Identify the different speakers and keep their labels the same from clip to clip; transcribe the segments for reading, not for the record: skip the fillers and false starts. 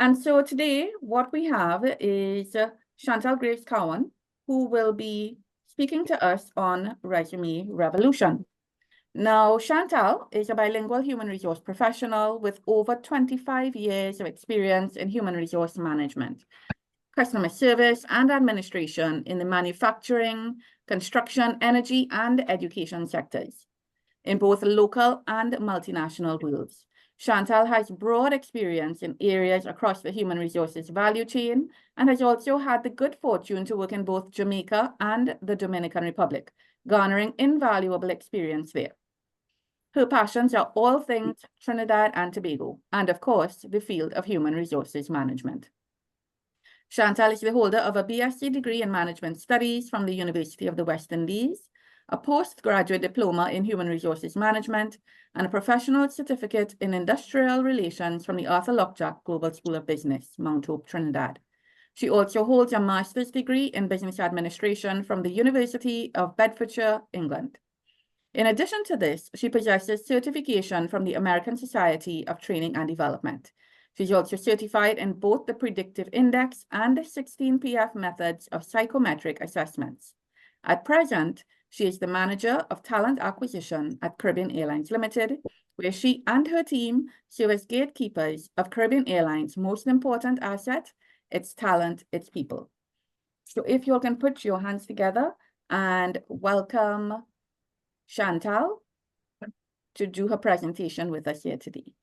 Speaker 1: And so today, what we have is Chantal Greaves Cowan, who will be speaking to us on Resumé Revolution. Now, Chantal is a bilingual human resource professional with over 25 years of experience in human resource management, customer service, and administration in the manufacturing, construction, energy, and education sectors in both local and multinational worlds. Chantal has broad experience in areas across the human resources value chain and has also had the good fortune to work in both Jamaica and the Dominican Republic, garnering invaluable experience there. Her passions are all things Trinidad and Tobago, and of course, the field of human resources management. Chantal is the holder of a BSc degree in Management Studies from the University of the West Indies, a postgraduate diploma in Human Resources Management, and a professional certificate in Industrial Relations from the Arthur Lockjack Global School of Business, Mount Hope, Trinidad. She also holds a master's degree in Business Administration from the University of Bedfordshire, England. In addition to this, she possesses certification from the American Society of Training and Development. She's also certified in both the Predictive Index and the 16PF methods of psychometric assessments. At present, she is the Manager of Talent Acquisition at Caribbean Airlines Limited, where she and her team serve as gatekeepers of Caribbean Airlines' most important asset, its talent, its people. So if you all can put your hands together and welcome Chantal to do her presentation with us here today.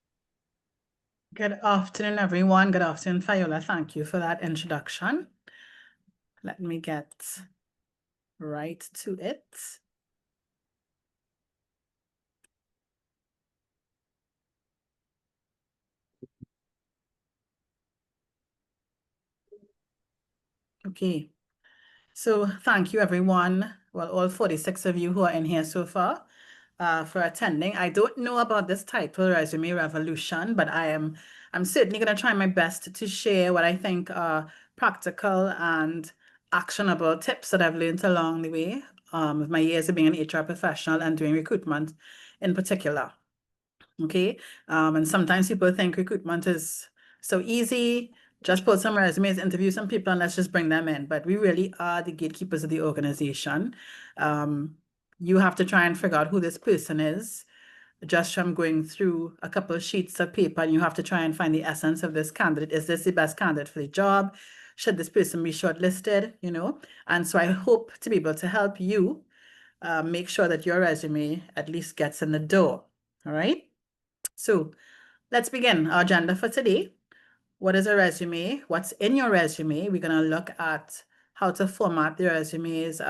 Speaker 2: Good afternoon, everyone. Good afternoon, Fiola. Thank you for that introduction. Let me get right to it. Okay. So thank you, everyone. Well, all 46 of you who are in here so far for attending. I don't know about this title, Resumé Revolution, but I'm certainly going to try my best to share what I think are practical and actionable tips that I've learned along the way with my years of being an HR professional and doing recruitment in particular. Okay. And sometimes people think recruitment is so easy. Just put some resumes, interview some people, and let's just bring them in. But we really are the gatekeepers of the organization. You have to try and figure out who this person is just from going through a couple of sheets of paper, and you have to try and find the essence of this candidate. Is this the best candidate for the job? Should this person be shortlisted? You know, and so I hope to be able to help you make sure that your resume at least gets in the door. All right. So let's begin our agenda for today. What is a resume? What's in your resume? We're going to look at how to format the resumes.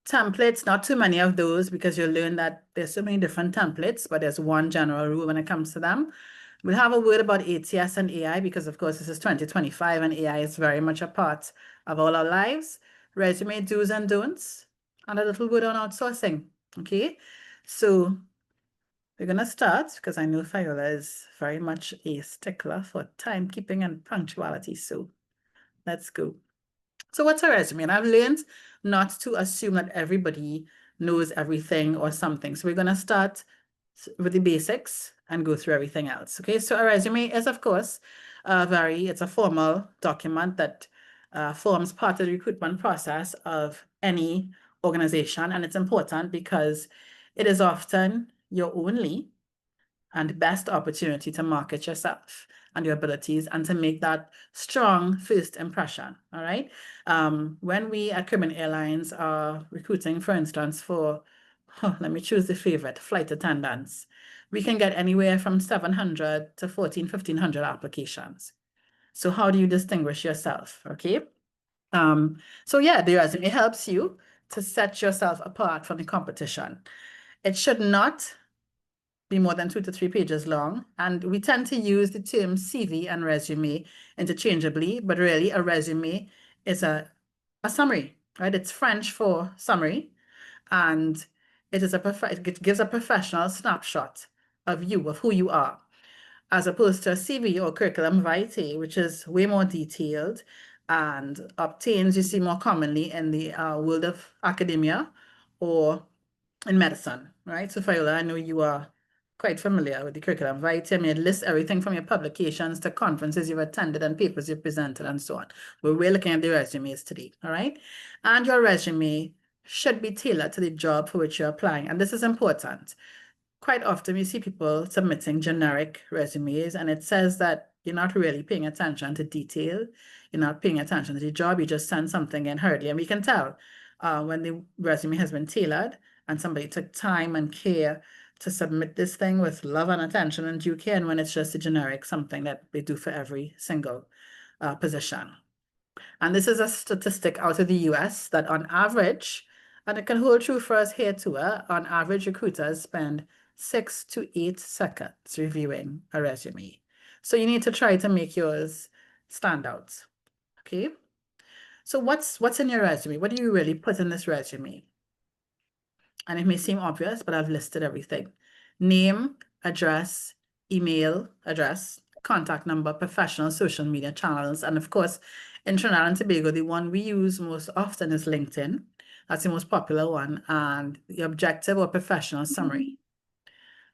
Speaker 2: Templates, not too many of those because you'll learn that there's so many different templates, but there's one general rule when it comes to them. We'll have a word about ATS and AI because, of course, this is 2025 and AI is very much a part of all our lives. Resume do's and don'ts, and a little word on outsourcing. Okay, so we're going to start because I know Fiola is very much a stickler for timekeeping and punctuality. So let's go. So what's a resume? And I've learned not to assume that everybody knows everything or something. So we're going to start with the basics and go through everything else. Okay, so a resume is, of course, it's a formal document that forms part of the recruitment process of any organization. And it's important because it is often your only and best opportunity to market yourself and your abilities and to make that strong first impression. All right. When we at Caribbean Airlines are recruiting, for instance, for, let me choose the favorite, flight attendants, we can get anywhere from 700 to 1,500 applications. So how do you distinguish yourself? Okay. So yeah, the resume helps you to set yourself apart from the competition. It should not be more than 2 to 3 pages long. And we tend to use the term CV and resume interchangeably, but really a resume is a summary, right? It's French for summary. And it gives a professional snapshot of you, of who you are, as opposed to a CV or curriculum vitae, which is way more detailed and obtains, you see, more commonly in the world of academia or in medicine, right? So Fiola, I know you are quite familiar with the curriculum vitae. I mean, it lists everything from your publications to conferences you've attended and papers you've presented and so on. But we're looking at the resumes today, all right? And your resume should be tailored to the job for which you're applying. And this is important. Quite often we see people submitting generic resumes, and it says that you're not really paying attention to detail. You're not paying attention to the job. You just send something in hurriedly. And we can tell when the resume has been tailored and somebody took time and care to submit this thing with love and attention and due care, and when it's just a generic something that they do for every single position. And this is a statistic out of the US that on average, and it can hold true for us here too, on average recruiters spend 6 to 8 seconds reviewing a resume. So you need to try to make yours stand out, okay? So what's in your resume? What do you really put in this resume? And it may seem obvious, but I've listed everything. Name, address, email address, contact number, professional social media channels, and of course, in Trinidad and Tobago, the one we use most often is LinkedIn. That's the most popular one, and the objective or professional summary.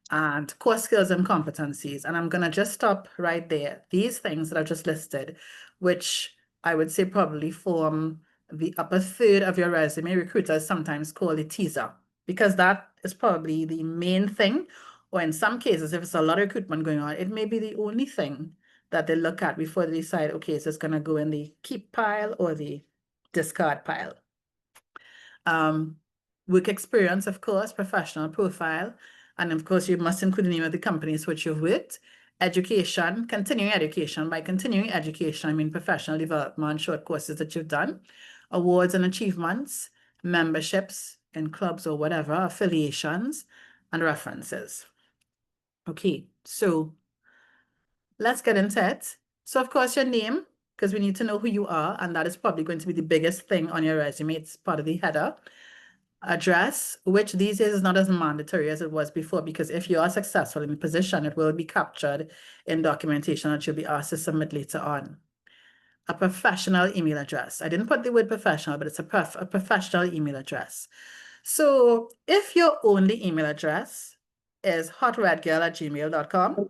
Speaker 2: And core skills and competencies. And I'm going to just stop right there. These things that I've just listed, which I would say probably form the upper third of your resume, recruiters sometimes call a teaser, because that is probably the main thing. Or in some cases, if it's a lot of recruitment going on, it may be the only thing that they look at before they decide, okay, so it's going to go in the keep pile or the discard pile. Work experience, of course, professional profile. And of course, you must include the name of the companies which you've worked. Education, continuing education. By continuing education, I mean professional development, short courses that you've done, awards and achievements, memberships in clubs or whatever, affiliations, and references. Okay, so let's get into it. So of course, your name, because we need to know who you are, and that is probably going to be the biggest thing on your resume. It's part of the header. Address, which these days is not as mandatory as it was before, because if you are successful in the position, it will be captured in documentation that you'll be asked to submit later on. A professional email address. I didn't put the word professional, but it's a professional email address. So if your only email address is hotredgirl@gmail.com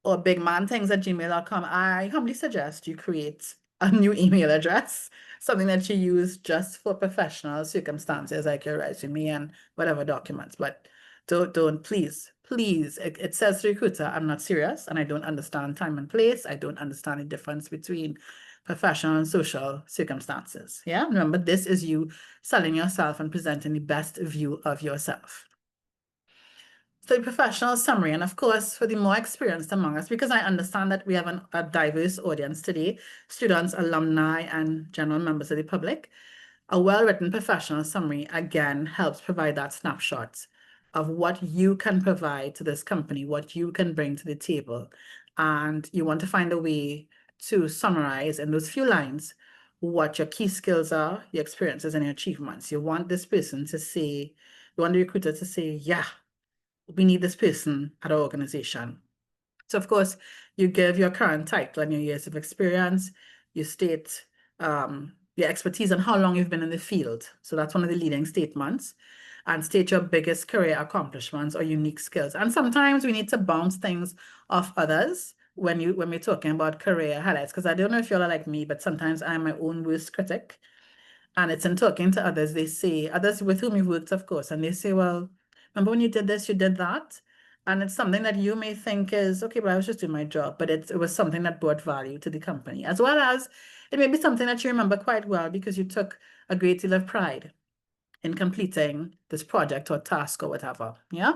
Speaker 2: or bigmanthings@gmail.com, I humbly suggest you create a new email address, something that you use just for professional circumstances like your resume and whatever documents. But don't please, it says recruiter, I'm not serious, and I don't understand time and place. I don't understand the difference between professional and social circumstances. Yeah, remember, this is you selling yourself and presenting the best view of yourself. So professional summary, and of course, for the more experienced among us, because I understand that we have a diverse audience today, students, alumni, and general members of the public, a well-written professional summary, again, helps provide that snapshot of what you can provide to this company, what you can bring to the table. And you want to find a way to summarize in those few lines what your key skills are, your experiences, and your achievements. You want this person to say, you want the recruiter to say, yeah, we need this person at our organization. So of course, you give your current title and your years of experience. You state your expertise and how long you've been in the field. So that's one of the leading statements. And state your biggest career accomplishments or unique skills. And sometimes we need to bounce things off others when we're talking about career highlights. Because I don't know if you're like me, but sometimes I'm my own worst critic. And it's in talking to others, they say, others with whom you've worked, of course, and they say, well, remember when you did this, you did that? And it's something that you may think is, okay, but I was just doing my job, but it was something that brought value to the company, as well as it may be something that you remember quite well because you took a great deal of pride in completing this project or task or whatever, yeah?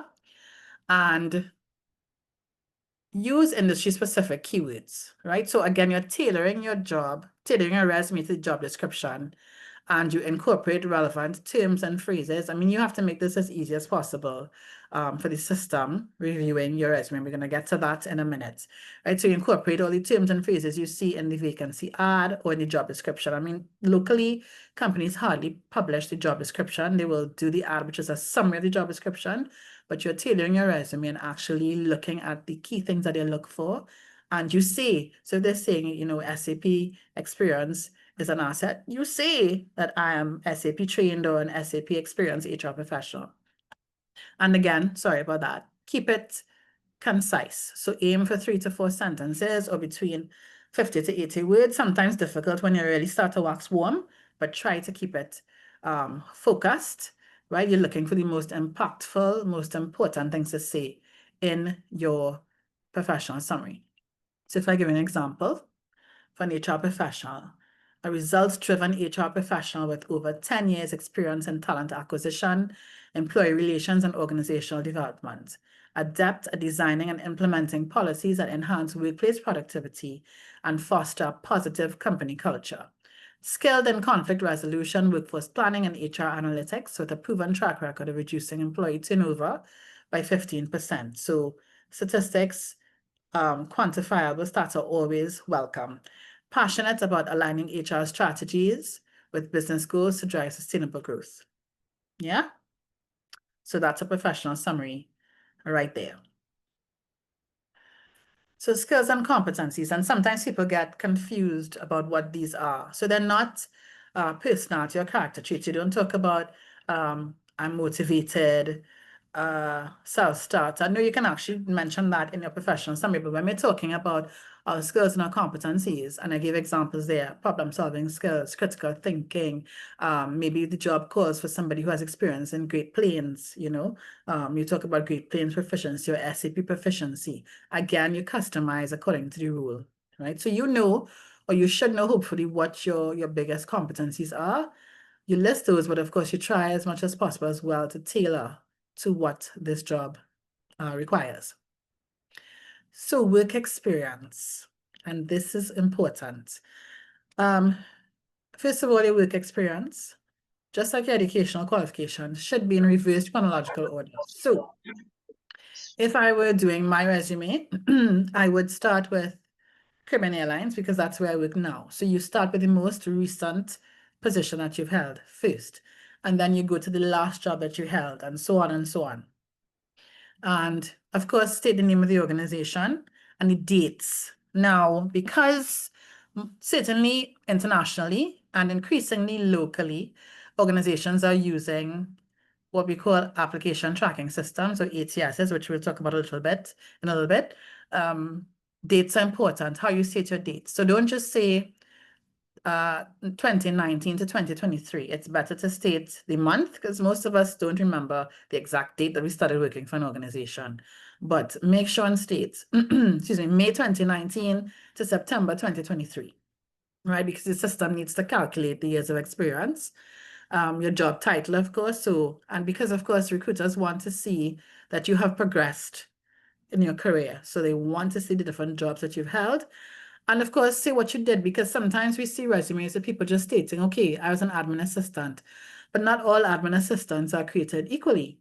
Speaker 2: And use industry-specific keywords, right? So again, you're tailoring your resume to the job description, and you incorporate relevant terms and phrases. I mean, you have to make this as easy as possible for the system reviewing your resume. We're going to get to that in a minute, right? So you incorporate all the terms and phrases you see in the vacancy ad or in the job description. I mean, locally, companies hardly publish the job description. They will do the ad, which is a summary of the job description, but you're tailoring your resume and actually looking at the key things that they look for. And you say, so they're saying, you know, SAP experience is an asset. You say that I am SAP trained or an SAP experienced HR professional. And again, sorry about that. keep it concise. So aim for 3 to 4 sentences or between 50 to 80 words. Sometimes difficult when you really start to wax warm, but try to keep it focused, right? You're looking for the most impactful, most important things to say in your professional summary. So if I give an example for an HR professional, a results-driven HR professional with over 10 years experience in talent acquisition, employee relations, and organizational development, adept at designing and implementing policies that enhance workplace productivity and foster positive company culture. Skilled in conflict resolution, workforce planning, and HR analytics with a proven track record of reducing employee turnover by 15%. So statistics, quantifiable stats are always welcome. Passionate about aligning HR strategies with business goals to drive sustainable growth. Yeah? So that's a professional summary right there. So skills and competencies, and sometimes people get confused about what these are. So they're not personality or character traits. You don't talk about I'm motivated, self-start. I know you can actually mention that in your professional summary, but when we're talking about our skills and our competencies, and I give examples there, problem-solving skills, critical thinking, maybe the job calls for somebody who has experience in Great Plains, you know, you talk about Great Plains proficiency or SAP proficiency. Again, you customize according to the rule, right? So you know, or you should know, hopefully, what your biggest competencies are. You list those, but of course, you try as much as possible as well to tailor to what this job requires. So work experience, and this is important. First of all, your work experience, just like your educational qualifications, should be in reverse chronological order. So if I were doing my resume, I would start with Caribbean Airlines because that's where I work now. So you start with the most recent position that you've held first, and then you go to the last job that you held, and so on and so on. And of course, state the name of the organization and the dates. Now, because certainly internationally and increasingly locally, organizations are using what we call application tracking systems, or ATSs, which we'll talk about in a little bit. Dates are important, how you state your dates. So don't just say 2019 to 2023. It's better to state the month because most of us don't remember the exact date that we started working for an organization. But make sure and state, excuse me, May 2019 to September 2023, right? Because the system needs to calculate the years of experience. Your job title, of course. So, and because, of course, recruiters want to see that you have progressed in your career. So they want to see the different jobs that you've held. And of course, say what you did, because sometimes we see resumes of people just stating, okay, I was an admin assistant, but not all admin assistants are created equally.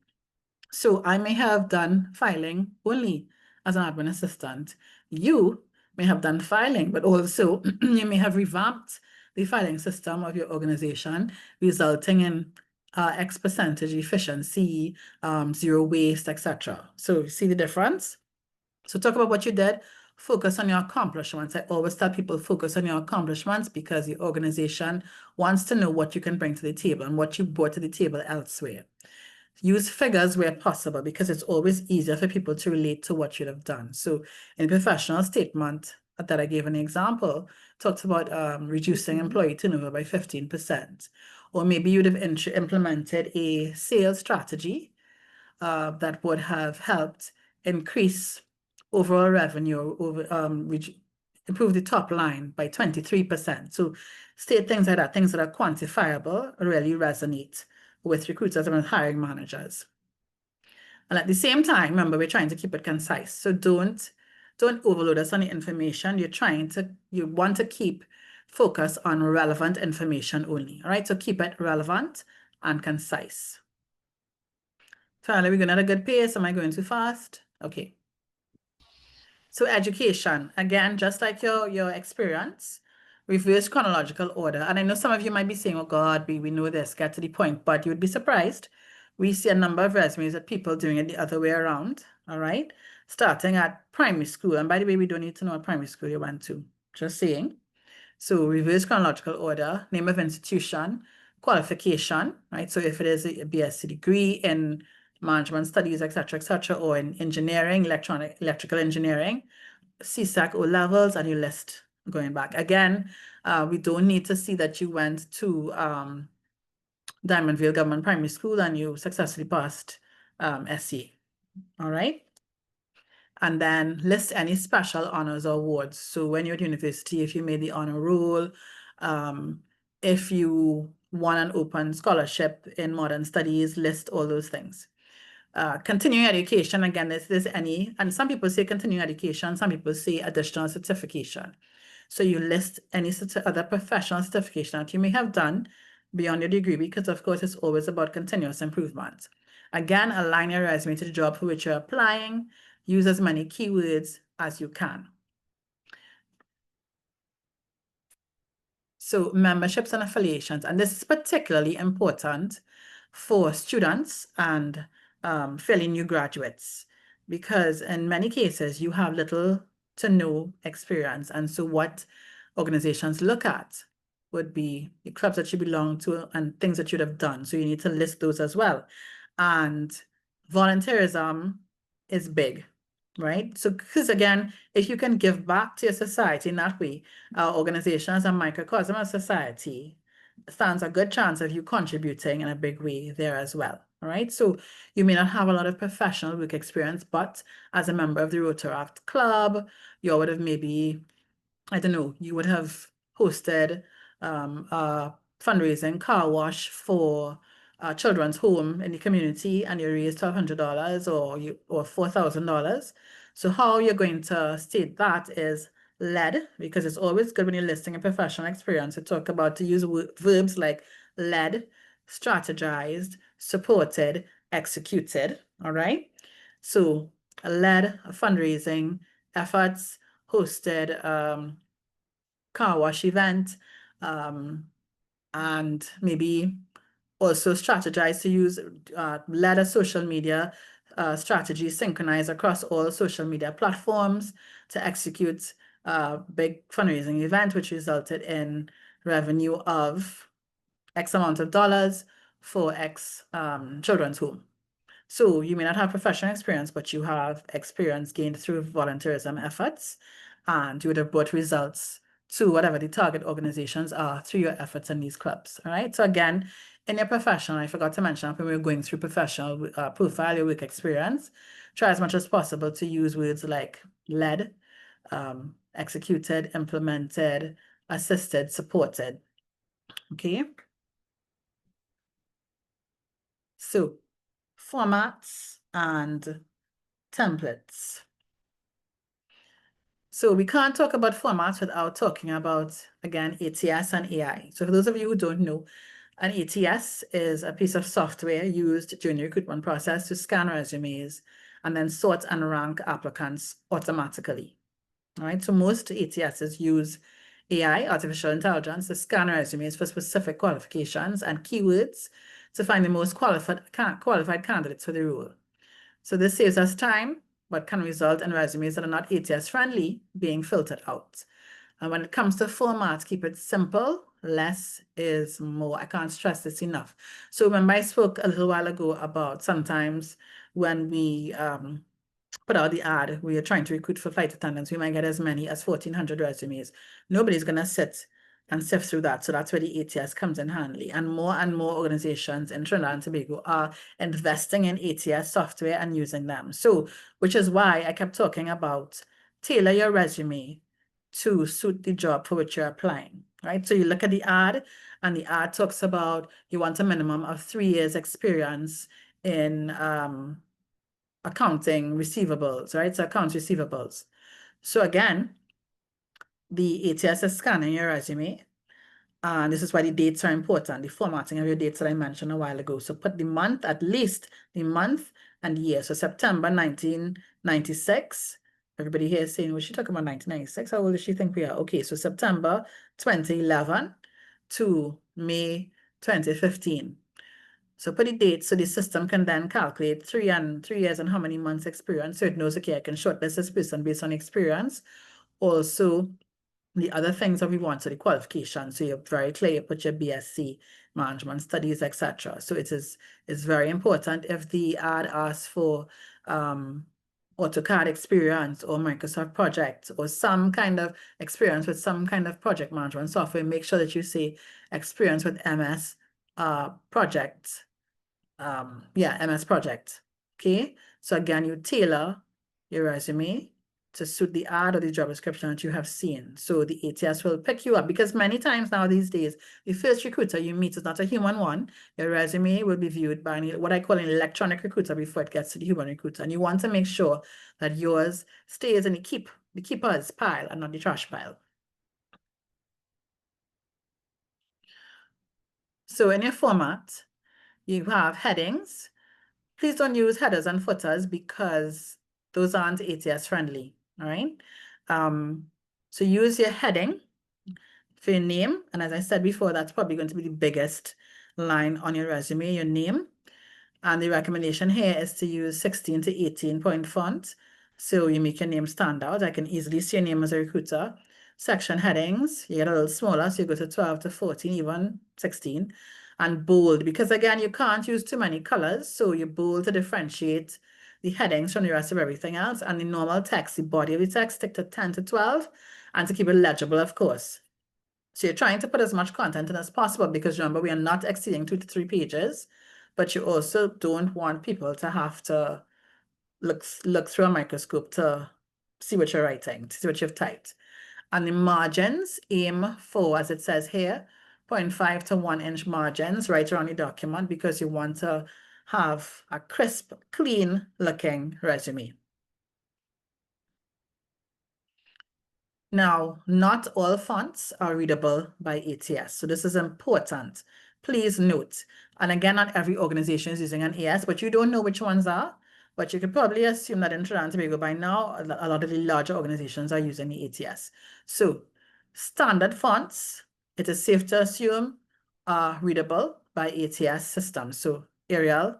Speaker 2: So I may have done filing only as an admin assistant. You may have done filing, but also you may have revamped the filing system of your organization, resulting in X percentage efficiency, zero waste, etc. So you see the difference? So talk about what you did. Focus on your accomplishments. I always tell people focus on your accomplishments because the organization wants to know what you can bring to the table and what you brought to the table elsewhere. Use figures where possible because it's always easier for people to relate to what you have done. So in the professional statement that I gave an example, talked about reducing employee turnover by 15%. Or maybe you'd have implemented a sales strategy that would have helped increase overall revenue, improve the top line by 23%. So state things like that, things that are quantifiable, really resonate with recruiters and with hiring managers. And at the same time, remember, we're trying to keep it concise. So don't overload us on the information. You want to keep focus on relevant information only. All right, so keep it relevant and concise. Are we going at a good pace? Am I going too fast? Okay. So education, again, just like your experience, reverse chronological order. And I know some of you might be saying, oh God, we know this, get to the point, but you would be surprised. We see a number of resumes of people doing it the other way around, all right? Starting at primary school. And by the way, we don't need to know what primary school you went to, just saying. So reverse chronological order, name of institution, qualification, right? So if it is a BSc degree in management studies, etc., or in engineering, electrical engineering, CSAC O levels, and you list going back. Again, we don't need to see that you went to Diamondville Government Primary School and you successfully passed SE. All right. And then list any special honors or awards. So when you're at university, if you made the honor roll, if you won an open scholarship in modern studies, list all those things. Continuing education, again, there's any, and some people say continuing education, some people say additional certification. So you list any other professional certification that you may have done beyond your degree, because of course it's always about continuous improvement. Again, align your resume to the job for which you're applying. Use as many keywords as you can. So memberships and affiliations, and this is particularly important for students and fairly new graduates, because in many cases you have little to no experience. And so what organizations look at would be the clubs that you belong to and things that you'd have done. So you need to list those as well. And volunteerism is big, right? So, because again, if you can give back to your society in that way, our organization as a microcosm of society stands a good chance of you contributing in a big way there as well. All right. So you may not have a lot of professional work experience, but as a member of the Rotaract Club, you would have maybe, I don't know, you would have hosted a fundraising car wash for a children's home in the community, and you raised $1,200 or $4,000. So how you're going to state that is led, because it's always good when you're listing a professional experience to talk about, to use verbs like led, strategized, supported, executed. All right. So led fundraising efforts, hosted car wash event, and maybe also strategize to use led a social media strategy synchronized across all social media platforms to execute a big fundraising event, which resulted in revenue of X amount of dollars for X children's home. So you may not have professional experience, but you have experience gained through volunteerism efforts, and you would have brought results to whatever the target organizations are through your efforts in these clubs. All right. So again, in your professional, I forgot to mention when we were going through professional profile, your work experience, try as much as possible to use words like led, executed, implemented, assisted, supported. Okay. So formats and templates. So we can't talk about formats without talking about, again, ATS and AI. So for those of you who don't know, an ATS is a piece of software used during the recruitment process to scan resumes and then sort and rank applicants automatically. All right, so most ATSs use AI, artificial intelligence, to scan resumes for specific qualifications and keywords to find the most qualified candidates for the role. So this saves us time, but can result in resumes that are not ATS friendly being filtered out. And when it comes to format, keep it simple. Less is more. I can't stress this enough. So remember, I spoke a little while ago about sometimes when we put out the ad, we are trying to recruit for flight attendants, we might get as many as 1,400 resumes. Nobody's going to sit and sift through that. So that's where the ATS comes in handy. And more organizations in Trinidad and Tobago are investing in ATS software and using them. So, which is why I kept talking about tailor your resume to suit the job for which you're applying, right? So you look at the ad, and the ad talks about you want a minimum of 3 years experience in accounting receivables, right? So accounts receivables. So again, the ATS is scanning your resume, and this is why the dates are important, the formatting of your dates that I mentioned a while ago. So put the month, at least the month and year. So September 1996. Everybody here is saying, was she talking about 1996? How old does she think we are? Okay, so September 2011 to May 2015. So put the date so the system can then calculate 3 years and how many months experience. So it knows, okay, I can shortlist this person based on experience. Also, the other things that we want, so the qualifications, so you're very clear, you put your BSc, management studies, etc. So it's very important. If the ad asks for AutoCAD experience or Microsoft project or some kind of experience with some kind of project management software, make sure that you say experience with MS project. MS project. Okay. So again, you tailor your resume to suit the ad or the job description that you have seen. So the ATS will pick you up, because many times now these days, the first recruiter you meet is not a human one. Your resume will be viewed by what I call an electronic recruiter before it gets to the human recruiter. And you want to make sure that yours stays in the keeper's pile and not the trash pile. So in your format, you have headings. Please don't use headers and footers because those aren't ATS friendly, all right? So use your heading for your name. And as I said before, that's probably going to be the biggest line on your resume, your name. And the recommendation here is to use 16 to 18 point font. So you make your name stand out. I can easily see your name as a recruiter. Section headings, you get a little smaller, so you go to 12 to 14, even 16. And bold, because again, you can't use too many colors. So you bold to differentiate the headings from the rest of everything else. And the normal text, the body of the text, stick to 10 to 12. And to keep it legible, of course. So you're trying to put as much content in as possible, because remember, we are not exceeding 2 to 3 pages. But you also don't want people to have to look through a microscope to see what you're writing, to see what you've typed. And the margins, aim for, as it says here, 0.5 to 1 inch margins right around the document, because you want to have a crisp, clean looking resume. Now, not all fonts are readable by ATS. So this is important. Please note. And again, not every organization is using an AS, but you don't know which ones are. But you could probably assume that in Trinidad and Tobago by now, a lot of the larger organizations are using the ATS. So standard fonts, it is safe to assume, are readable by ATS systems. So Arial,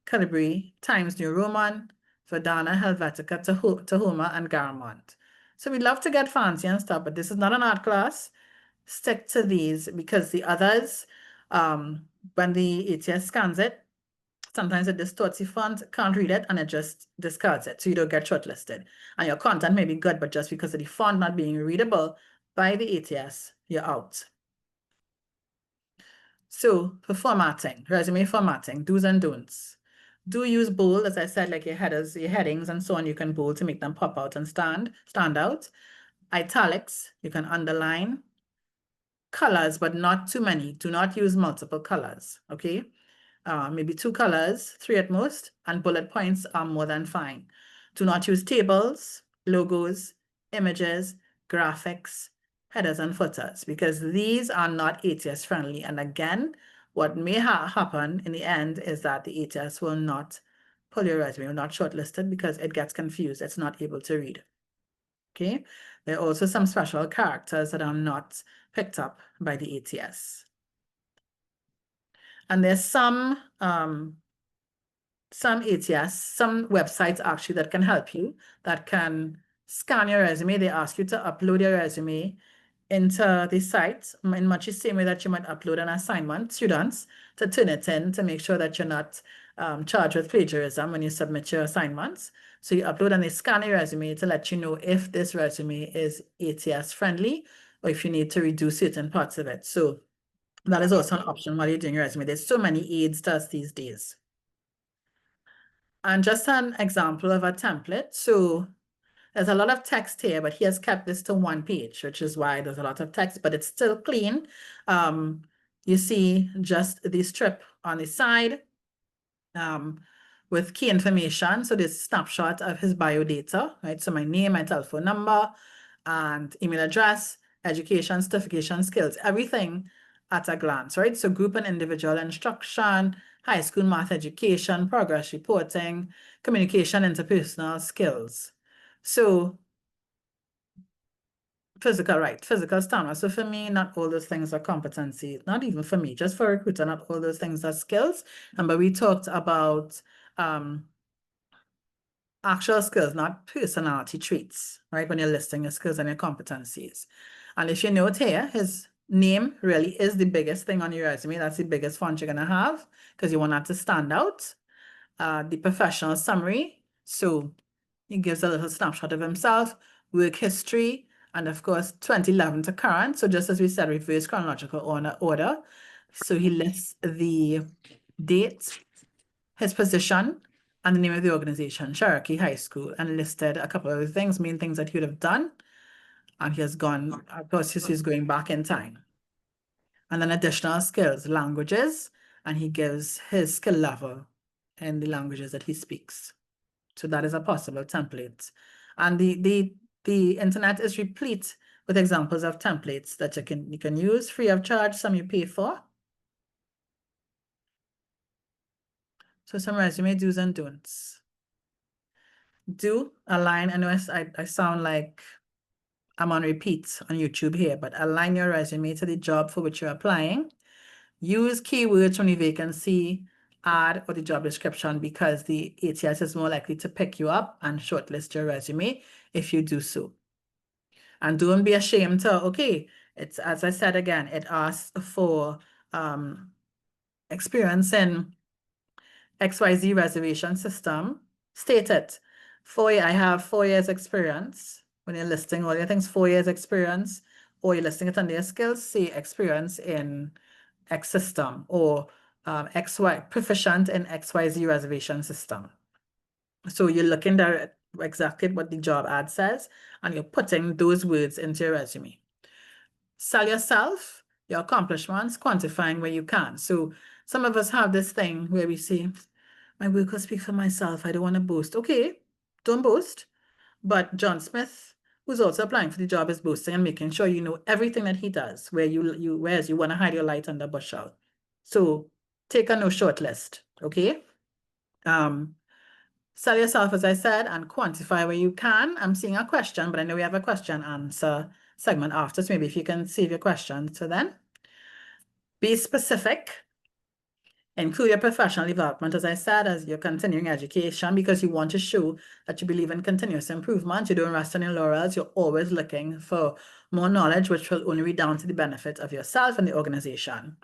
Speaker 2: Calibri, Times New Roman, Verdana, Helvetica, Tahoma, and Garamond. So we'd love to get fancy and stuff, but this is not an art class. Stick to these, because the others, when the ATS scans it, sometimes it distorts the font, can't read it, and it just discards it. So you don't get shortlisted. And your content may be good, but just because of the font not being readable by the ATS, you're out. So for formatting, resume formatting, do's and don'ts. Do use bold, as I said, like your headers, your headings, and so on. You can bold to make them pop out and stand out. Italics, you can underline. Colors, but not too many. Do not use multiple colors, okay? Maybe 2 colors, 3 at most, and bullet points are more than fine. Do not use tables, logos, images, graphics, headers and footers, because these are not ATS friendly. And again, what may happen in the end is that the ATS will not pull your resume, will not shortlist it, because it gets confused. It's not able to read. Okay. There are also some special characters that are not picked up by the ATS. And there's some ATS, some websites actually that can help you, that can scan your resume. They ask you to upload your resume into the site in much the same way that you might upload an assignment, students, to turn it in to make sure that you're not charged with plagiarism when you submit your assignments. So you upload and they scan your resume to let you know if this resume is ATS friendly or if you need to redo certain parts of it. So that is also an option while you're doing your resume. There's so many aids to us these days. And just an example of a template. So there's a lot of text here, but he has kept this to 1 page, which is why there's a lot of text, but it's still clean. You see just the strip on the side with key information. So this snapshot of his bio data, right? So my name, my telephone number, and email address, education, certification, skills, everything at a glance, right? So group and individual instruction, high school math education, progress reporting, communication, interpersonal skills. So physical stamina. So for me, not all those things are competency, not even for me, just for a recruiter, not all those things are skills. But we talked about actual skills, not personality traits, right? When you're listing your skills and your competencies. And if you note here, his name really is the biggest thing on your resume. That's the biggest font you're going to have because you want that to stand out. The professional summary. So he gives a little snapshot of himself, work history, and of course, 2011 to current. So just as we said, reverse chronological order. So he lists the date, his position, and the name of the organization, Cherokee High School, and listed a couple of other things, main things that he would have done. And he has gone, of course, he's going back in time. And then additional skills, languages, and he gives his skill level in the languages that he speaks. So that is a possible template. And the internet is replete with examples of templates that you can use free of charge, some you pay for. So some resume do's and don'ts. Do align, I know I sound like I'm on repeat on YouTube here, but align your resume to the job for which you're applying. Use keywords from the vacancy ad or the job description because the ATS is more likely to pick you up and shortlist your resume if you do so. And don't be ashamed to, okay, it's, as I said again, it asks for experience in XYZ reservation system. State it. I have 4 years experience. When you're listing all your things, 4 years experience, or you're listing it under your skills, say experience in X system or proficient in XYZ reservation system. So you're looking there at exactly what the job ad says, and you're putting those words into your resume. Sell yourself, your accomplishments, quantifying where you can. So some of us have this thing where we say, my work will speak for myself. I don't want to boast. Okay, don't boast. But John Smith, who's also applying for the job, is boasting and making sure you know everything that he does, whereas you want to hide your light under bushel. So take a no short list, okay? Sell yourself, as I said, and quantify where you can. I'm seeing a question, but I know we have a question answer segment after, so maybe if you can save your question to then. Be specific. Include your professional development, as I said, as your continuing education, because you want to show that you believe in continuous improvement. You don't rest on your laurels. You're always looking for more knowledge, which will only redound to the benefit of yourself and the organization.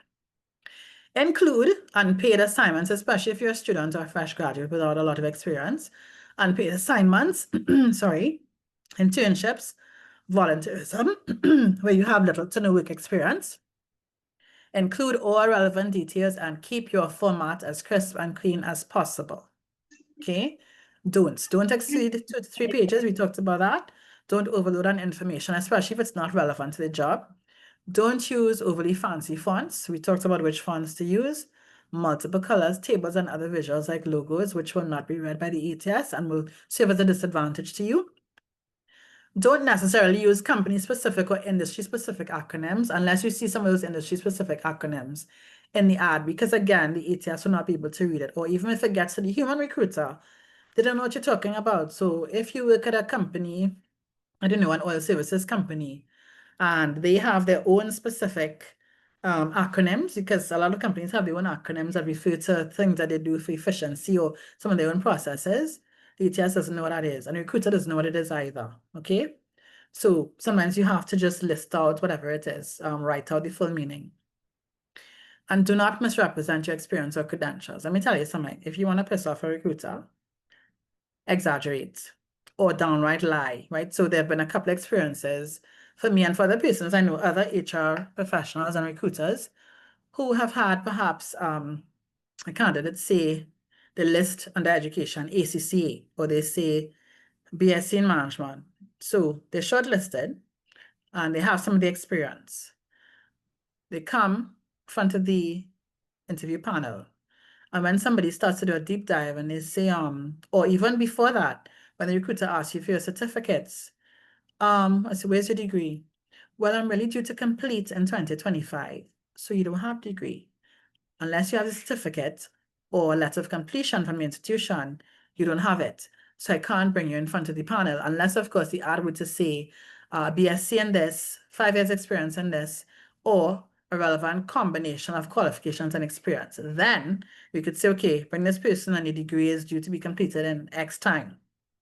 Speaker 2: Include unpaid assignments, especially if you're a student or a fresh graduate without a lot of experience. Unpaid assignments, sorry, internships, volunteerism, where you have little to no work experience. Include all relevant details and keep your format as crisp and clean as possible. Okay? Don't exceed 2 to 3 pages. We talked about that. Don't overload on information, especially if it's not relevant to the job. Don't use overly fancy fonts. We talked about which fonts to use. Multiple colors, tables, and other visuals like logos, which will not be read by the ATS and will serve as a disadvantage to you. Don't necessarily use company-specific or industry-specific acronyms unless you see some of those industry-specific acronyms in the ad, because again, the ATS will not be able to read it. Or even if it gets to the human recruiter, they don't know what you're talking about. So if you work at a company, I don't know, an oil services company, and they have their own specific acronyms, because a lot of companies have their own acronyms that refer to things that they do for efficiency or some of their own processes. The ATS doesn't know what that is, and the recruiter doesn't know what it is either, okay? So sometimes you have to just list out whatever it is, write out the full meaning. And do not misrepresent your experience or credentials. Let me tell you something. If you want to piss off a recruiter, exaggerate or downright lie, right? So there have been a couple of experiences for me and for other persons. I know other HR professionals and recruiters who have had perhaps a candidate say they list under education ACCA, or they say BSc in management. So they're shortlisted and they have some of the experience. They come in front of the interview panel, and when somebody starts to do a deep dive and they say, or even before that, when the recruiter asks you for your certificates, I say, where's your degree? Well, I'm really due to complete in 2025. So you don't have a degree. Unless you have a certificate or a letter of completion from the institution, you don't have it. So I can't bring you in front of the panel unless, of course, the ad were to say BSc in this, 5 years experience in this, or a relevant combination of qualifications and experience. Then we could say, okay, bring this person and the degree is due to be completed in X time.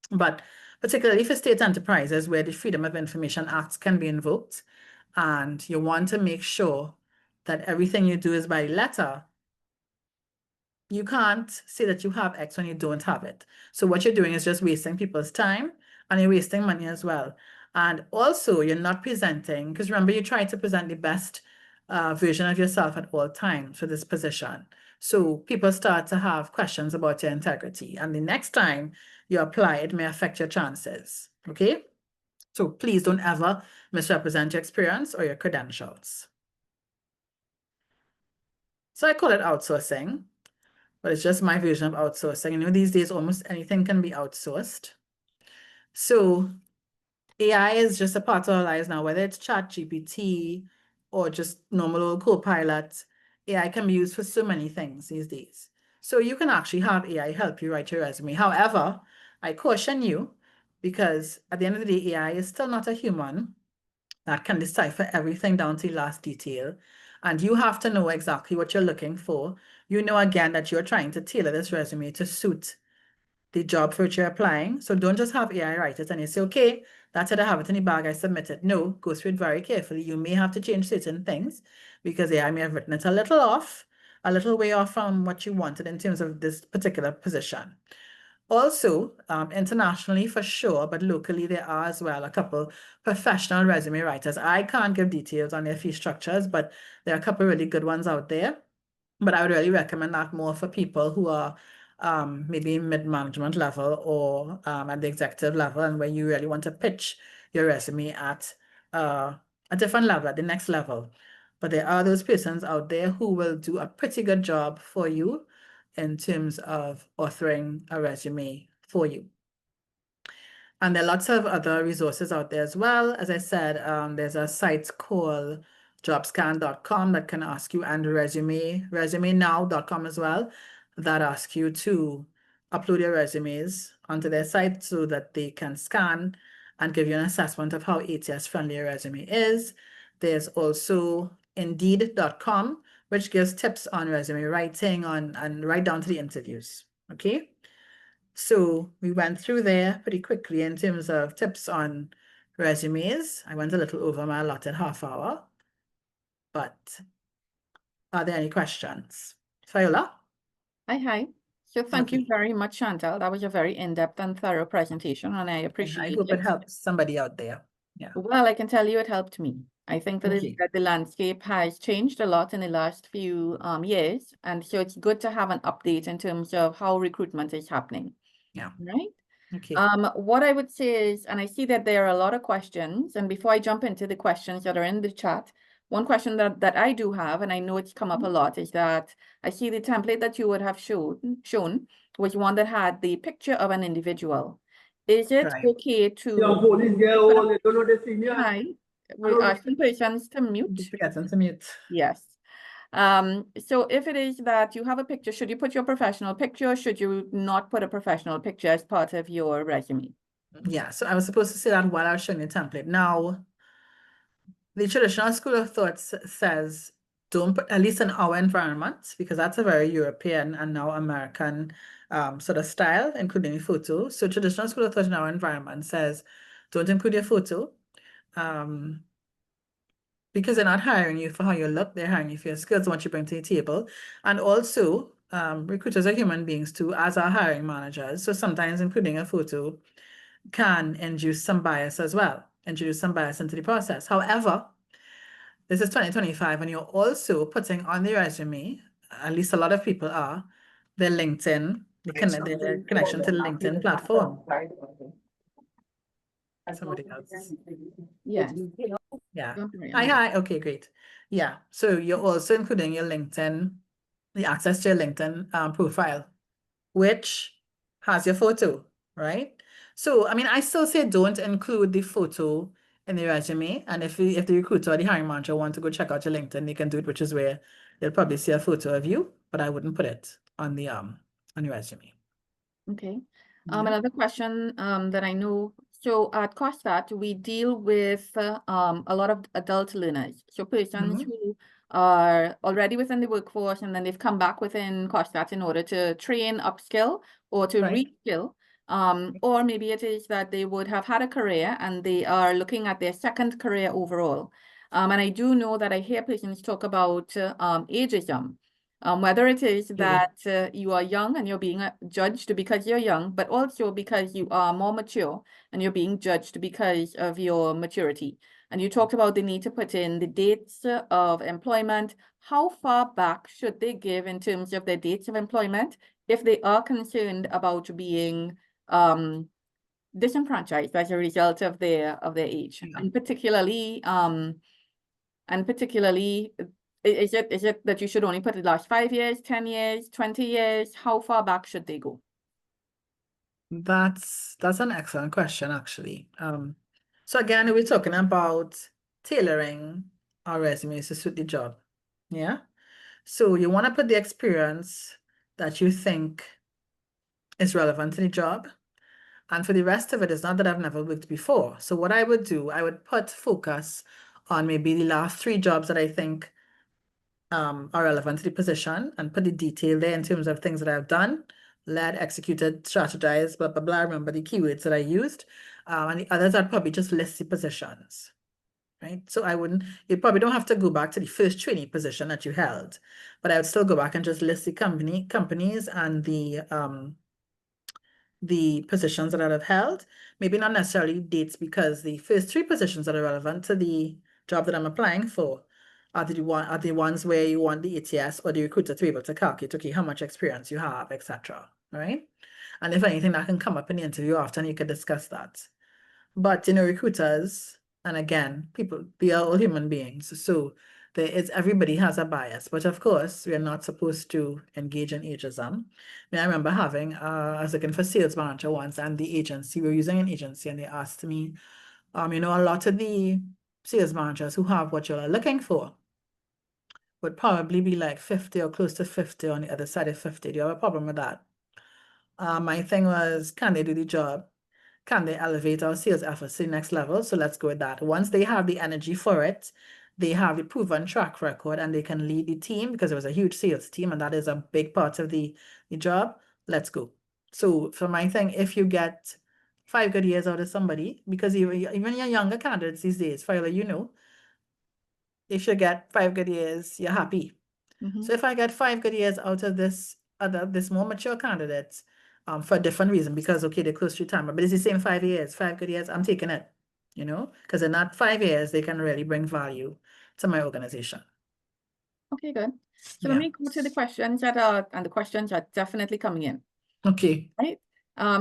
Speaker 2: But particularly for state enterprises where the Freedom of Information Acts can be invoked, and you want to make sure that everything you do is by letter, you can't say that you have X when you don't have it. So what you're doing is just wasting people's time, and you're wasting money as well. And also, you're not presenting, because remember, you try to present the best version of yourself at all times for this position. So people start to have questions about your integrity. And the next time you apply, it may affect your chances. Okay? So please don't ever misrepresent your experience or your credentials. So I call it outsourcing, but it's just my version of outsourcing. You know, these days, almost anything can be outsourced. So AI is just a part of our lives now, whether it's ChatGPT or just normal old Copilot. AI can be used for so many things these days. So you can actually have AI help you write your resume. However, I caution you, because at the end of the day, AI is still not a human that can decipher everything down to the last detail. And you have to know exactly what you're looking for. You know, again, that you're trying to tailor this resume to suit the job for which you're applying. So don't just have AI write it and you say, okay, that's it, I have it in the bag, I submit it. No, go through it very carefully. You may have to change certain things because AI may have written it a little off, a little way off from what you wanted in terms of this particular position. Also, internationally for sure, but locally there are as well a couple professional resume writers. I can't give details on their fee structures, but there are a couple really good ones out there. But I would really recommend that more for people who are maybe mid-management level or at the executive level, and where you really want to pitch your resume at a different level, at the next level. But there are those persons out there who will do a pretty good job for you in terms of authoring a resume for you. And there are lots of other resources out there as well. As I said, there's a site called jobscan.com that can ask you, and resumenow.com as well, that ask you to upload your resumes onto their site so that they can scan and give you an assessment of how ATS friendly your resume is. There's also indeed.com, which gives tips on resume writing and right down to the interviews. Okay. So we went through there pretty quickly in terms of tips on resumes. I went a little over my allotted half hour, but are there any questions? Viola?
Speaker 1: Hi. So thank you
Speaker 2: Okay.
Speaker 1: very much, Chantal. That was a very in-depth and thorough presentation, and I
Speaker 2: I
Speaker 1: appreciate
Speaker 2: hope
Speaker 1: it.
Speaker 2: it helps somebody out there. Yeah.
Speaker 1: Well, I can tell you it helped me. I think that,
Speaker 2: Okay.
Speaker 1: that the landscape has changed a lot in the last few years, and so it's good to have an update in terms of how recruitment is happening.
Speaker 2: Yeah.
Speaker 1: Right?
Speaker 2: Okay.
Speaker 1: What I would say is, and I see that there are a lot of questions, and before I jump into the questions that are in the chat, one question that I do have, and I know it's come up a lot, is that I see the template that you would have shown was one that had the picture of an individual. Is it
Speaker 2: Right.
Speaker 1: okay to hi? We're asking persons to mute.
Speaker 2: Get them to mute.
Speaker 1: Yes. So if it is that you have a picture, should you put your professional picture? Should you not put a professional picture as part of your resume?
Speaker 2: Yeah, so I was supposed to say that while I was showing the template. Now, the traditional school of thought says don't put, at least in our environment, because that's a very European and now American sort of style, including photo. So traditional school of thought in our environment says don't include your photo, because they're not hiring you for how you look, they're hiring you for your skills and what you bring to the table. And also, recruiters are human beings too, as are hiring managers. So sometimes including a photo can induce some bias as well, introduce some bias into the process. However, this is 2025, and you're also putting on the resume, at least a lot of people are, their LinkedIn, their connection to the LinkedIn platform. Somebody else.
Speaker 1: Yes.
Speaker 2: Yeah.
Speaker 1: Don't worry,
Speaker 2: Hi. Okay, great. Yeah. So you're also including your LinkedIn, the access to your LinkedIn profile, which has your photo, right? So, I mean, I still say don't include the photo in the resume. And if the recruiter or the hiring manager want to go check out your LinkedIn, they can do it, which is where they'll probably see a photo of you, but I wouldn't put it on the resume.
Speaker 1: Okay.
Speaker 2: Yeah.
Speaker 1: Another question that I know. So at COSTAATT, we deal with a lot of adult learners. So persons who are already within the workforce, and then they've come back within COSTAATT in order to train, upskill, or to reskill. Or maybe it is that they would have had a career and they are looking at their second career overall. And I do know that I hear persons talk about ageism. Whether it is that you are young and you're being judged because you're young, but also because you are more mature and you're being judged because of your maturity. And you talked about the need to put in the dates of employment. How far back should they give in terms of their dates of employment if they are concerned about being disenfranchised as a result of their age?
Speaker 2: Yeah.
Speaker 1: And particularly is it that you should only put the last 5 years, 10 years, 20 years? How far back should they go?
Speaker 2: That's an excellent question, actually. So again, we're talking about tailoring our resumes to suit the job. Yeah. So you want to put the experience that you think is relevant to the job. And for the rest of it, it's not that I've never worked before. So what I would do, I would put focus on maybe the last 3 jobs that I think are relevant to the position and put the detail there in terms of things that I've done, led, executed, strategized, blah, blah, blah. Remember the keywords that I used. And the others, I'd probably just list the positions, right? So you probably don't have to go back to the first trainee position that you held, but I would still go back and just list the companies and the positions that I've held. Maybe not necessarily dates, because the first 3 positions that are relevant to the job that I'm applying for are the ones where you want the ATS or the recruiter to be able to calculate, okay, how much experience you have, etc. Right? And if anything, that can come up in the interview after, and you can discuss that. But recruiters, and again, we are all human beings, so everybody has a bias. But of course, we are not supposed to engage in ageism. I remember I was looking for sales manager once, and we were using an agency, and they asked me, a lot of the sales managers who have what you're looking for would probably be like 50 or close to 50 on the other side of 50. Do you have a problem with that? My thing was, can they do the job? Can they elevate our sales efforts to the next level? So let's go with that. Once they have the energy for it, they have the proven track record, and they can lead the team, because it was a huge sales team, and that is a big part of the job. Let's go. So for my thing, if you get 5 good years out of somebody, because even your younger candidates these days, Fowler, if you get 5 good years, you're happy. So if I get 5 good years out of this more mature candidates, for a different reason, because okay, they're close to retirement, but it's the same 5 years, 5 good years, I'm taking it, because in that 5 years, they can really bring value to my organization.
Speaker 1: Okay, good. So let me go to the questions and the questions are definitely coming in.
Speaker 2: Okay.
Speaker 1: Right.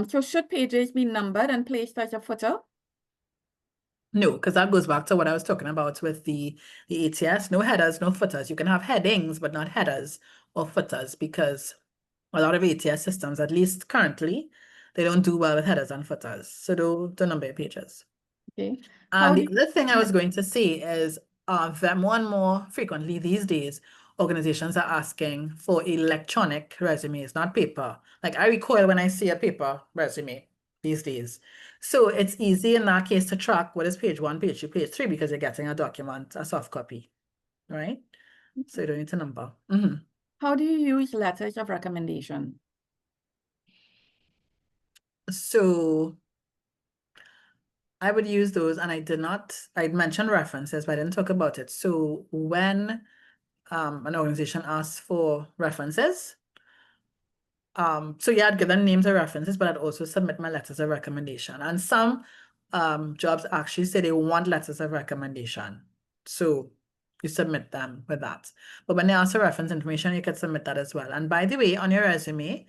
Speaker 1: So should pages be numbered and placed as a footer?
Speaker 2: No, because that goes back to what I was talking about with the ATS. No headers, no footers. You can have headings, but not headers or footers, because a lot of ATS systems, at least currently, they don't do well with headers and footers. So don't number your pages.
Speaker 1: Okay.
Speaker 2: And the other thing I was going to say is more and more frequently these days, organizations are asking for electronic resumes, not paper. Like I recoil when I see a paper resume these days. So it's easy in that case to track what is page 1, page 2, page 3, because you're getting a document, a soft copy, right? So you don't need to number.
Speaker 1: How do you use letters of recommendation?
Speaker 2: So I would use those, and I'd mentioned references, but I didn't talk about it. So when an organization asks for references, so yeah, I'd give them names or references, but I'd also submit my letters of recommendation. And some jobs actually say they want letters of recommendation. So you submit them with that. But when they ask for reference information, you can submit that as well. And by the way, on your resume,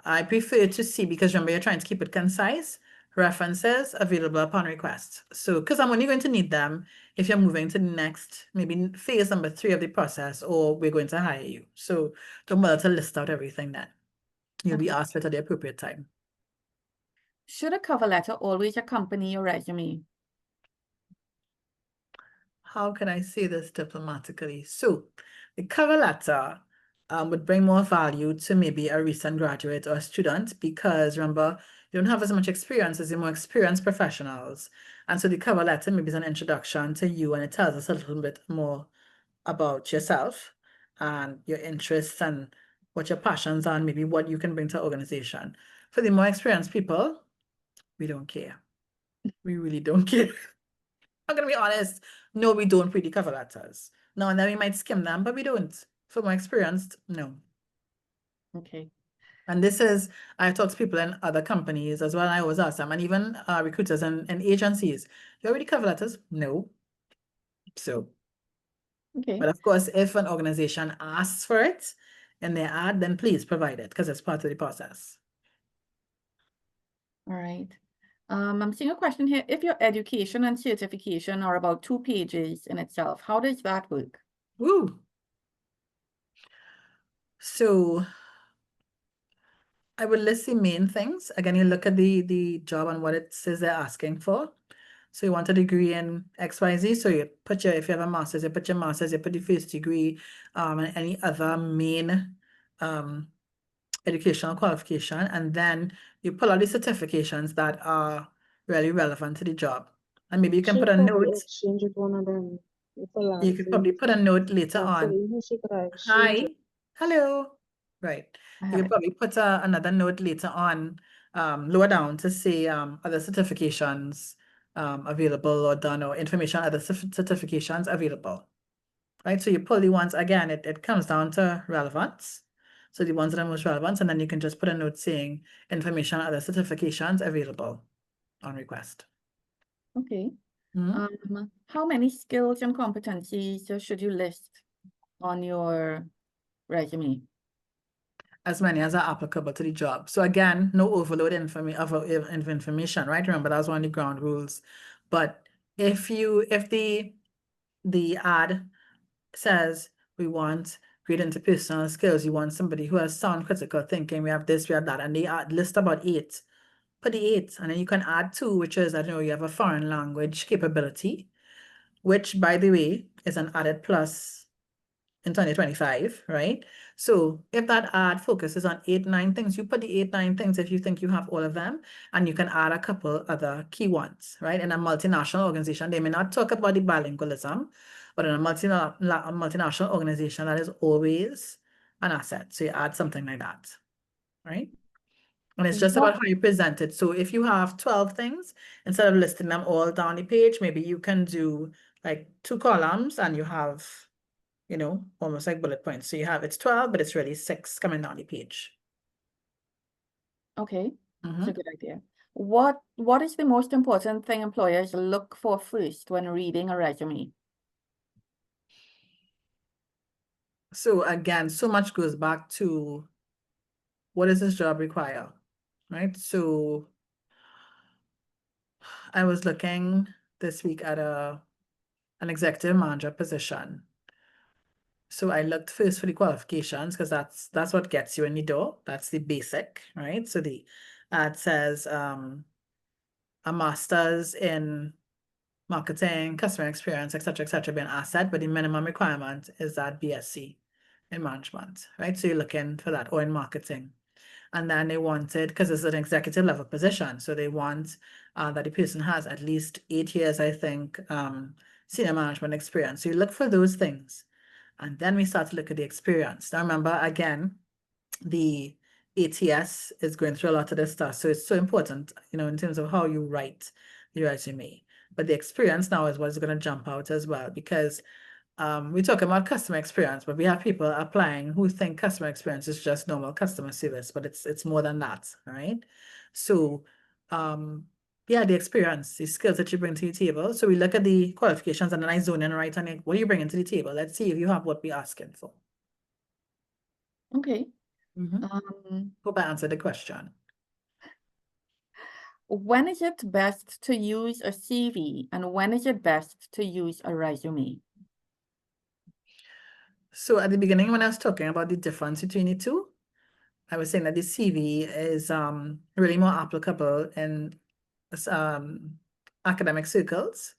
Speaker 2: I prefer to see, because remember, you're trying to keep it concise, references available upon request. So, because I'm only going to need them if you're moving to the next, maybe phase number 3 of the process, or we're going to hire you. So don't bother to list out everything then. You'll be asked for it at the appropriate time.
Speaker 1: Should a cover letter always accompany your resume?
Speaker 2: How can I say this diplomatically? So the cover letter would bring more value to maybe a recent graduate or a student, because remember, you don't have as much experience as the more experienced professionals. And so the cover letter maybe is an introduction to you, and it tells us a little bit more about yourself and your interests and what your passions are, and maybe what you can bring to the organization. For the more experienced people, we don't care. We really don't care. I'm gonna be honest, no, we don't read the cover letters. Now and then we might skim them, but we don't. From my experience, no.
Speaker 1: Okay.
Speaker 2: And this is, I've talked to people in other companies as well, and I always ask them, and even recruiters and agencies, you already cover letters? No. So,
Speaker 1: Okay.
Speaker 2: but of course, if an organization asks for it in their ad, then please provide it because it's part of the process.
Speaker 1: All right. I'm seeing a question here. If your education and certification are about 2 pages in itself, how does that work?
Speaker 2: Woo. So I would list the main things. Again, you look at the job and what it says they're asking for. So you want a degree in XYZ. So you put your, if you have a master's, you put your master's, you put the first degree, and any other main educational qualification, and then you pull out the certifications that are really relevant to the job. And maybe you can
Speaker 3: She
Speaker 2: put a
Speaker 3: probably
Speaker 2: note.
Speaker 3: exchange with one of them. With a lot
Speaker 2: You
Speaker 3: of
Speaker 2: could probably put a
Speaker 3: things.
Speaker 2: note later on.
Speaker 3: Hopefully, she could exchange
Speaker 2: Hi,
Speaker 3: it.
Speaker 2: hello. Right. You could probably put another note later on, lower down to say other certifications available or done, or information other certifications available. Right. So you pull the ones again, it comes down to relevance. So the ones that are most relevant, and then you can just put a note saying information other certifications available on request.
Speaker 1: Okay.
Speaker 2: Mhm.
Speaker 1: How many skills and competencies should you list on your resume?
Speaker 2: As many as are applicable to the job. So again, no overload of information, right? Remember, that's one of the ground rules. But if the ad says we want great interpersonal skills, you want somebody who has sound critical thinking, we have this, we have that, and they list about 8, put the 8, and then you can add 2, which is, I don't know, you have a foreign language capability, which, by the way, is an added plus in 2025, right? So if that ad focuses on 8, 9 things, you put the 8, 9 things if you think you have all of them, and you can add a couple other key ones, right? In a multinational organization, they may not talk about the bilingualism, but in a multinational organization, that is always an asset. So you add something like that, right? And it's just about how you present it. So if you have 12 things, instead of listing them all down the page, maybe you can do like 2 columns and you have, you know, almost like bullet points. So you have, it's 12, but it's really 6 coming down the page.
Speaker 1: Okay, that's
Speaker 2: Mhm.
Speaker 1: a good idea. What is the most important thing employers look for first when reading a resume?
Speaker 2: So again, so much goes back to what does this job require, right? So I was looking this week at an executive manager position. So I looked first for the qualifications because that's what gets you in the door. That's the basic, right? So the ad says a master's in marketing, customer experience, etc., be an asset, but the minimum requirement is that BSc in management, right? So you're looking for that, or in marketing. And then they wanted, because it's an executive level position, so they want that the person has at least 8 years, I think, senior management experience. So you look for those things. And then we start to look at the experience. Now remember, again, the ATS is going through a lot of this stuff. So it's so important, you know, in terms of how you write the resume. But the experience now is what's going to jump out as well, because we talk about customer experience, but we have people applying who think customer experience is just normal customer service, but it's more than that, right? So yeah, the experience, the skills that you bring to the table. So we look at the qualifications and then I zone in right on it. What are you bringing to the table? Let's see if you have what we're asking for.
Speaker 1: Okay.
Speaker 2: Hope I answered the question.
Speaker 1: When is it best to use a CV and when is it best to use a resume?
Speaker 2: So at the beginning, when I was talking about the difference between the two, I was saying that the CV is really more applicable in academic circles.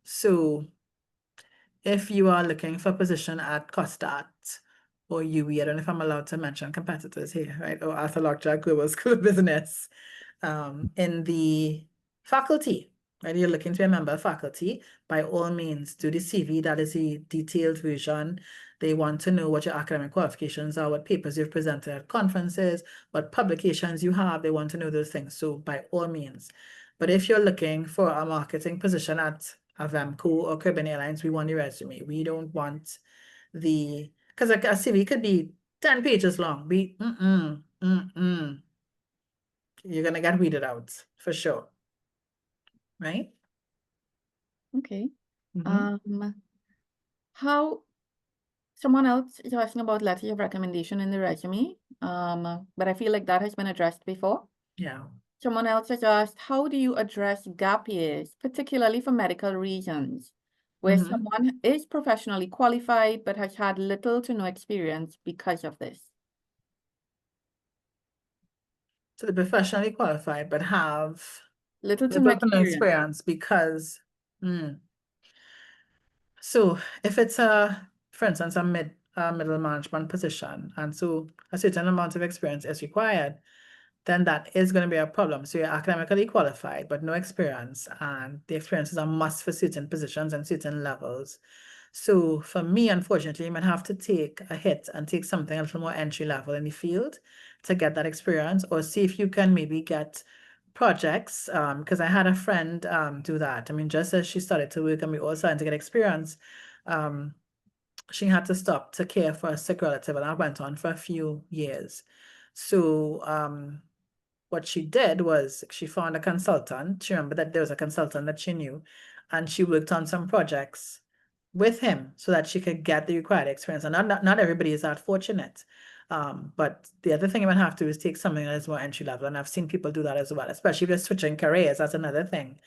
Speaker 2: So if you are looking for a position at COSTAATT or UE, I don't know if I'm allowed to mention competitors here, right? Or Arthur Lockjack Global School of Business, in the faculty, right? You're looking to be a member of faculty, by all means, do the CV. That is a detailed version. They want to know what your academic qualifications are, what papers you've presented at conferences, what publications you have. They want to know those things. So by all means. But if you're looking for a marketing position at Avamco or Caribbean Airlines, we want the resume. We don't want because a CV could be 10 pages long. You're gonna get weeded out for sure, right?
Speaker 1: Okay.
Speaker 2: Mhm.
Speaker 1: How someone else is asking about letters of recommendation in the resume, but I feel like that has been addressed before.
Speaker 2: Yeah.
Speaker 1: Someone else has asked, how do you address gap years, particularly for medical reasons, where
Speaker 2: Mhm.
Speaker 1: someone is professionally qualified but has had little to no experience because of this?
Speaker 2: So they're professionally qualified but have
Speaker 1: Little to no
Speaker 2: little to no
Speaker 1: experience.
Speaker 2: experience because so if it's for instance, a middle management position, and so a certain amount of experience is required, then that is going to be a problem. So you're academically qualified, but no experience, and the experience is a must for certain positions and certain levels. So for me, unfortunately, you might have to take a hit and take something a little more entry level in the field to get that experience, or see if you can maybe get projects. Because I had a friend do that. I mean, just as she started to work and we all started to get experience, she had to stop to care for a sick relative, and that went on for a few years. So what she did was she found a consultant. She remembered that there was a consultant that she knew, and she worked on some projects with him so that she could get the required experience. And not everybody is that fortunate. But the other thing you might have to do is take something that is more entry level. And I've seen people do that as well, especially if you're switching careers. That's another thing.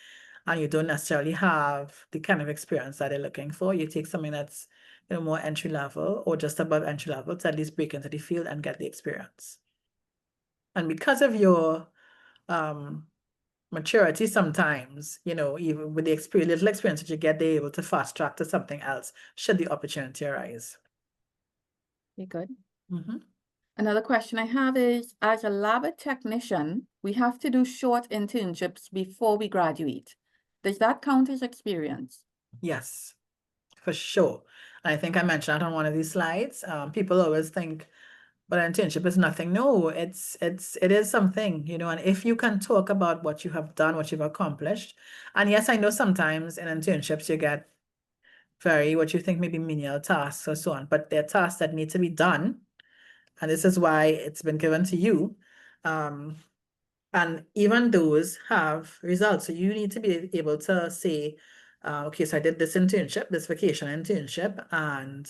Speaker 2: And you don't necessarily have the kind of experience that they're looking for. You take something that's more entry level or just above entry level to at least break into the field and get the experience. And because of your maturity, sometimes, even with the little experience that you get, they're able to fast track to something else should the opportunity arise.
Speaker 1: Okay, good.
Speaker 2: Mhm.
Speaker 1: Another question I have is, as a lab technician, we have to do short internships before we graduate. Does that count as experience?
Speaker 2: Yes, for sure. I think I mentioned that on one of these slides. People always think, but an internship is nothing. No, it is something, and if you can talk about what you have done, what you've accomplished, and yes, I know sometimes in internships you get what you think maybe menial tasks or so on, but they're tasks that need to be done, and this is why it's been given to you. And even those have results. So you need to be able to say, okay, so I did this internship, this vacation internship, and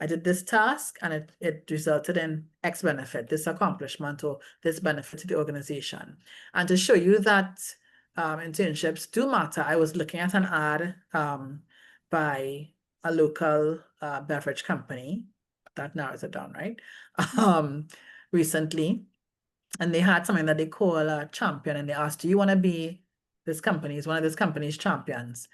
Speaker 2: I did this task, and it resulted in X benefit, this accomplishment, or this benefit to the organization. And to show you that internships do matter, I was looking at an ad by a local beverage company. That narrows it down, right? Recently. And they had something that they call a champion, and they asked, do you want to be one of this company's champions?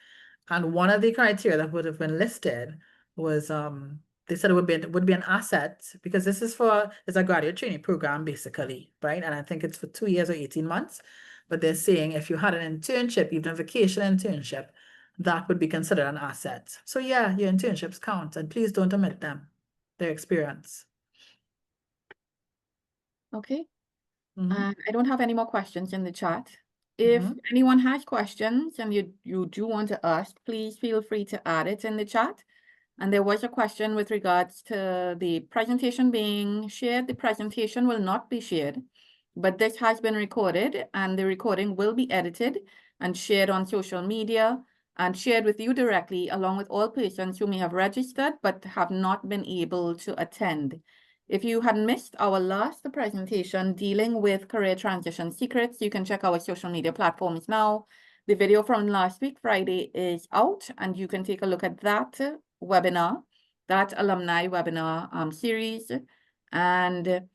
Speaker 2: And one of the criteria that would have been listed was they said it would be an asset, because this is it's a graduate training program basically, right? And I think it's for 2 years or 18 months. But they're saying if you had an internship, even a vacation internship, that would be considered an asset. So yeah, your internships count, and please don't omit them, their experience.
Speaker 1: Okay.
Speaker 2: Mhm.
Speaker 1: I don't have any more questions in the chat. If anyone has questions and you do want to ask, please feel free to add it in the chat. And there was a question with regards to the presentation being shared. The presentation will not be shared, but this has been recorded, and the recording will be edited and shared on social media and shared with you directly, along with all persons who may have registered but have not been able to attend. If you had missed our last presentation dealing with career transition secrets, you can check our social media platforms now. The video from last week, Friday, is out, and you can take a look at that webinar, that alumni webinar series. And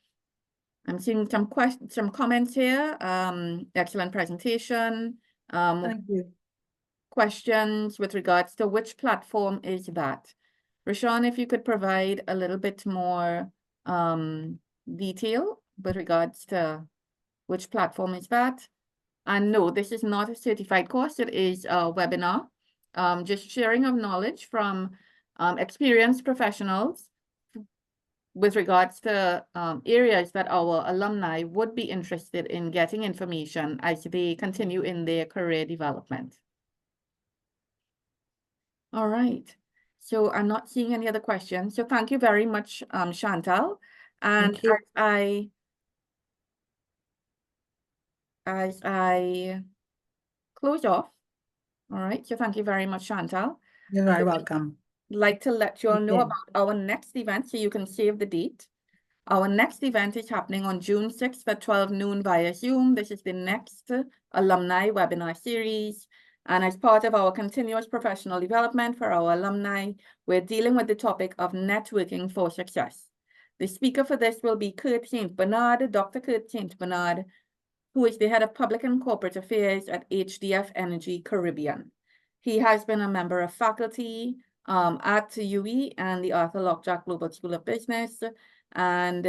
Speaker 1: I'm seeing some comments here. Excellent presentation.
Speaker 2: Thank you.
Speaker 1: Questions with regards to which platform is that? Rashawn, if you could provide a little bit more detail with regards to which platform is that? And no, this is not a certified course. It is a webinar, just sharing of knowledge from experienced professionals with regards to areas that our alumni would be interested in getting information as they continue in their career development. All right. So I'm not seeing any other questions. So thank you very much, Chantal. And
Speaker 2: Thank you.
Speaker 1: as I close off, all right. So thank you very much, Chantal.
Speaker 2: You're very welcome.
Speaker 1: Like to let you all know
Speaker 2: Okay.
Speaker 1: about our next event, so you can save the date. Our next event is happening on June 6th at 12 noon via Zoom. This is the next Alumni Webinar Series. And as part of our continuous professional development for our alumni, we're dealing with the topic of networking for success. The speaker for this will be Kurt St. Bernard, Dr. Kurt St. Bernard, who is the head of public and corporate affairs at HDF Energy Caribbean. He has been a member of faculty at UE and the Arthur Lockjack Global School of Business, and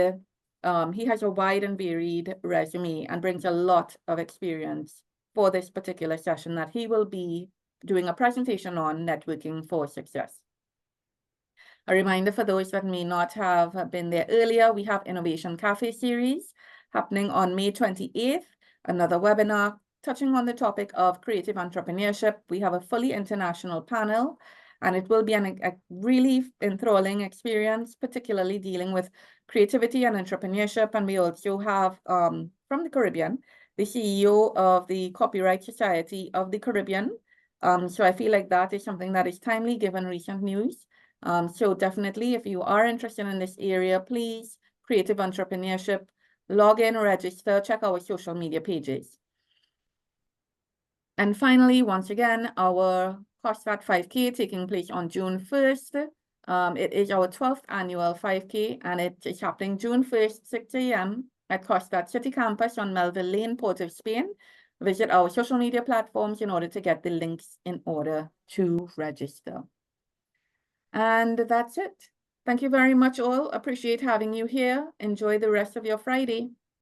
Speaker 1: he has a wide and varied resume and brings a lot of experience for this particular session that he will be doing a presentation on networking for success. A reminder for those that may not have been there earlier, we have Innovation Cafe series happening on May 28th, another webinar touching on the topic of creative entrepreneurship. We have a fully international panel, and it will be a really enthralling experience, particularly dealing with creativity and entrepreneurship. And we also have, from the Caribbean, the CEO of the Copyright Society of the Caribbean. So I feel like that is something that is timely given recent news. So definitely, if you are interested in this area, please, creative entrepreneurship, log in, register, check our social media pages. And finally, once again, our COSTAATT 5K taking place on June 1st. It is our 12th annual 5K, and it is happening June 1st, 6 a.m. at COSTAATT City Campus on Melville Lane, Port of Spain. Visit our social media platforms in order to get the links in order to register. And that's it. Thank you very much all. Appreciate having you here. Enjoy the rest of your Friday.